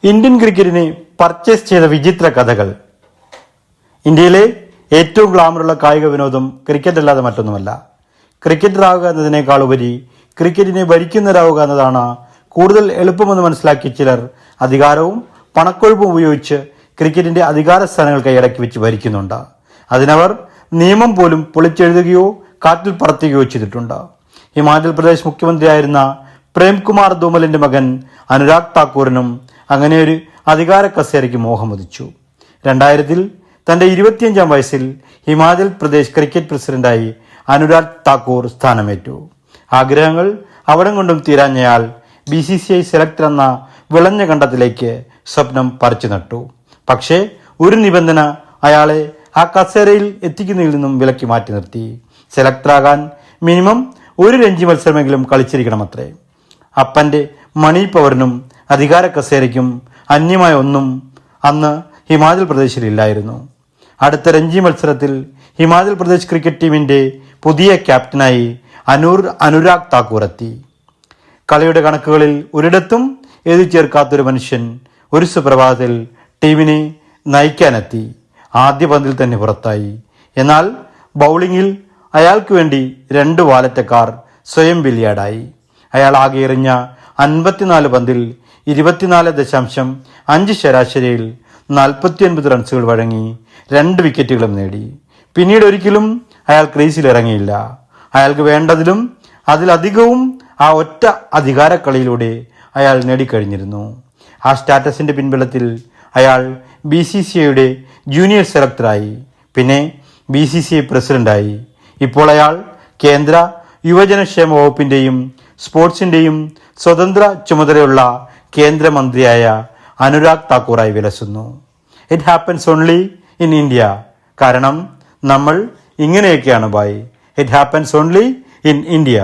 Indian ക്രിക്കറ്റിനെ purchase ചെയ്ത വിചിത്ര കഥകൾ. ഇന്ത്യയിലെ ഏറ്റവും ഗ്ലാമറുള്ള കായിക വിനോദം ക്രിക്കറ്റ് അല്ലാതെ മറ്റൊന്നുമല്ല. ക്രിക്കറ്ററാവുക എന്നതിനേക്കാൾ ഉപരി ക്രിക്കറ്റിനെ ഭരിക്കുന്നവരാവുക എന്നതാണ് കൂടുതൽ എളുപ്പമെന്ന് മനസ്സിലാക്കിയ ചിലർ അധികാരവും പണക്കൊഴുപ്പും ഉപയോഗിച്ച് ക്രിക്കറ്റിന്റെ അധികാര സ്ഥാനങ്ങൾ കൈയടക്കി വെച്ച് ഭരിക്കുന്നുണ്ട്. അതിനവർ നിയമം പോലും പൊളിച്ചെഴുതുകയോ കാറ്റിൽ പറത്തുകയോ ചെയ്തിട്ടുണ്ട്. ഹിമാചൽ പ്രദേശ് മുഖ്യമന്ത്രിയായിരുന്ന പ്രേംകുമാർ ധൂമലിന്റെ മകൻ അനുരാഗ് താക്കൂറിനും അങ്ങനെ ഒരു അധികാര കസേരയ്ക്ക് മോഹമുദിച്ചു. 2000 തന്റെ 25-ാം വയസ്സിൽ ഹിമാചൽ പ്രദേശ് ക്രിക്കറ്റ് പ്രസിഡന്റായി അനുരാഗ് താക്കൂർ സ്ഥാനമേറ്റു. ആഗ്രഹങ്ങൾ അവിടം കൊണ്ടും തീരാഞ്ഞയാൾ BCCI സെലക്ടർ എന്ന വിളഞ്ഞ കണ്ടത്തിലേക്ക് സ്വപ്നം പറിച്ചു നട്ടു. പക്ഷേ ഒരു നിബന്ധന അയാളെ ആ കസേരയിൽ എത്തിക്കുന്നതിൽ നിന്നും വിലക്കി മാറ്റി നിർത്തി. സെലക്ടറാകാൻ മിനിമം ഒരു രഞ്ജി മത്സരമെങ്കിലും കളിച്ചിരിക്കണമത്രേ. അപ്പന്റെ മണി പവറിനും അധികാര കസേരയ്ക്കും അന്യമായ ഒന്നും അന്ന് ഹിമാചൽ പ്രദേശിൽ ഇല്ലായിരുന്നു. അടുത്ത രഞ്ജി മത്സരത്തിൽ ഹിമാചൽ പ്രദേശ് ക്രിക്കറ്റ് ടീമിന്റെ പുതിയ ക്യാപ്റ്റനായി അനുരാഗ് താക്കൂർ എത്തി. കളിയുടെ കണക്കുകളിൽ ഒരിടത്തും എഴുതി ചേർക്കാത്തൊരു മനുഷ്യൻ ഒരു സുപ്രഭാതത്തിൽ ടീമിനെ നയിക്കാനെത്തി. ആദ്യ പന്തിൽ തന്നെ പുറത്തായി. എന്നാൽ ബൗളിംഗിൽ അയാൾക്ക് വേണ്ടി 2 വാലറ്റക്കാർ സ്വയം ബലിയാടായി. അയാൾ ആകെ എറിഞ്ഞ 54 പന്തിൽ 24.5 ശരാശരിയിൽ 49 റൺസുകൾ വഴങ്ങി 2 വിക്കറ്റുകളും നേടി. പിന്നീട് ഒരിക്കലും അയാൾ ക്രീസിൽ ഇറങ്ങിയില്ല. അയാൾക്ക് വേണ്ടതിലും അതിലധികവും ആ ഒറ്റ അധികാര കളിയിലൂടെ അയാൾ നേടിക്കഴിഞ്ഞിരുന്നു. ആ സ്റ്റാറ്റസിന്റെ പിൻബലത്തിൽ അയാൾ BCCIയുടെ ജൂനിയർ സെലക്ടറായി, പിന്നെ BCCI പ്രസിഡന്റായി. ഇപ്പോൾ അയാൾ കേന്ദ്ര യുവജനക്ഷേമ വകുപ്പിന്റെയും സ്പോർട്സിന്റെയും സ്വതന്ത്ര ചുമതലയുള്ള കേന്ദ്രമന്ത്രിയായ അനുരാഗ് താക്കൂറായി വിലസുന്നു. It happens only in India. കാരണം നമ്മൾ ഇങ്ങനെയൊക്കെയാണ് ബായ്. It happens only in India.